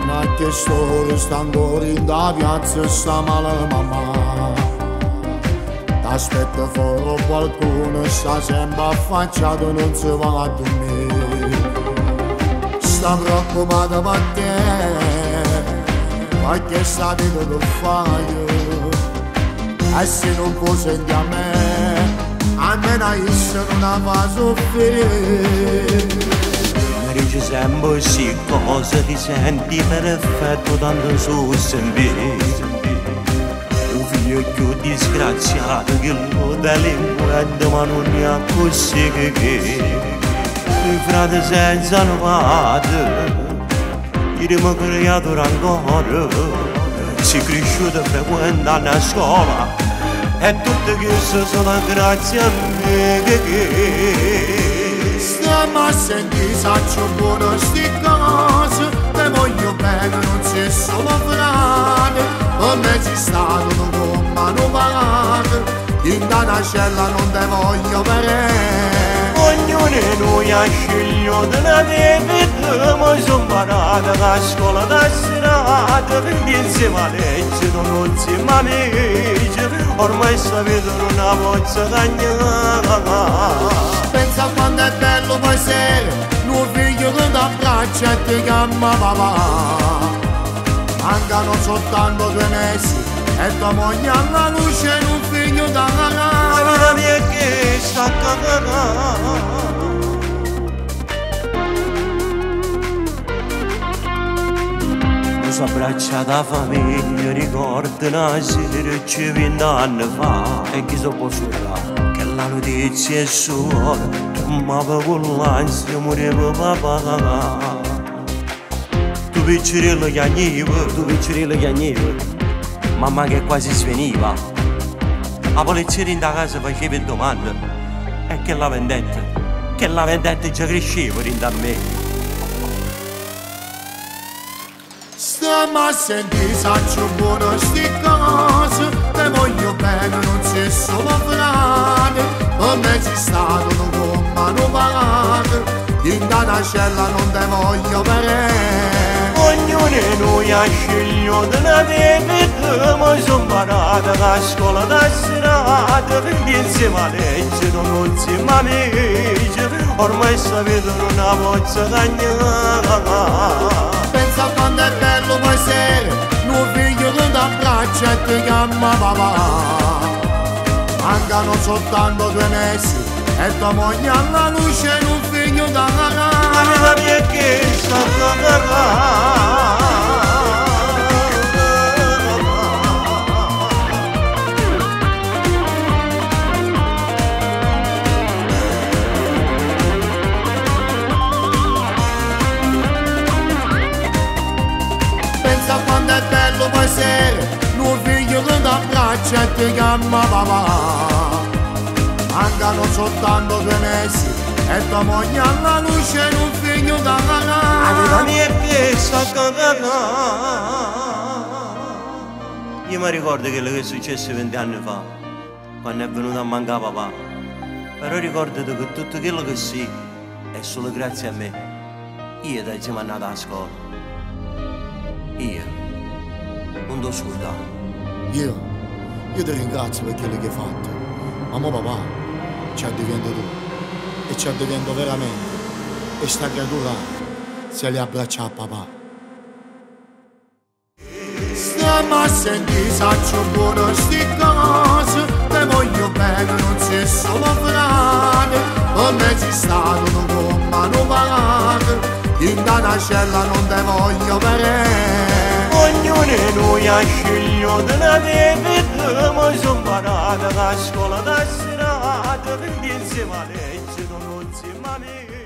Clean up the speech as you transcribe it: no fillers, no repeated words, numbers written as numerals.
a che storia sta ancora in da piazza sta male mamma. T'aspetta fuori qualcuno, sta sempre affacciato, non si va a dormire. Sta preoccupata per te, ma che sta vita che fai? E se non può sentire a me, almeno io non la fa soffrire. Dice sempre sì, cosa ti senti perfetto tanto su sempre. Un figlio più disgraziato che lo delinquente, ma non è a così che il frate senza una madre, gli mi creato ancora, si è cresciuto frequentando la scuola e tutte queste sono grazie a me. Stiamo a sentire, saccio buono sti cose, te voglio bene, non sei solo frate, per me sei stato un uomo non pagato, in una cella non te voglio vedere. Ognuno di noi ha scegliuto una vita, ma sono parata a scuola da serata, insieme a legge non siamo amici, ormai sta vita non la posso cagnare. Pensa quando è bello poi sera, un figlio che ti abbraccia e ti chiama papà. Mancano soltanto 2 mesi e tua moglie alla luce in un figlio da la vita mia è che sta cagando. Non si abbraccia da famiglia, ricorda una sera 20 anni fa, e chi so può suonare? La notizia è sua, ma con l'ansia moriva papà. Tu piccerello chiagniva, mamma che quasi sveniva. La polizia in da casa faceva domande, e che la vendetta già cresceva in da me. Stiamo a sentire, saccio buono sti cose, te voglio bene, non sei solo frate, per me sei stato un uomo non pagato, in una cella non te voglio vedere. Ognuno di noi ha scegliuto una vita, ma sono parata a scuola da serata, insieme a legge non siamo amici, ormai sta vita non la posso cagnare. Pensa quando è bello poi sera, un figlio che ti abbraccia e ti chiama papà. Mancano soltanto 2 mesi e tua moglie alla luce in un figlio da la vita mia è che sta cagando. Quando è bello poi sera, un figlio che ti abbraccia e ti chiama papà. Mancano soltanto 2 mesi e tua moglie alla luce in un figlio da la vita mia è che sta cagando. Io mi ricordo quello che è successo 20 anni fa, quando è venuto a mancare papà. Però ricordati che tutto quello che sì è solo grazie a me. Io ti ho mandato a scuola. Io non ti scordato. Io ti ringrazio per quello che hai fatto. Ma mo papà ci ha deviato tu. E ci ha deviato veramente. E sta creatura se li abbraccia a papà. Stiamo a sentire, saccio buono sti cose, te voglio bene, non sei solo frate, per me sei stato un uomo non pagato, in una cella non te voglio vedere. Ognuno di noi ha scegliuto una vita, ma sono parata a scuola da serata, insieme a legge non siamo amici.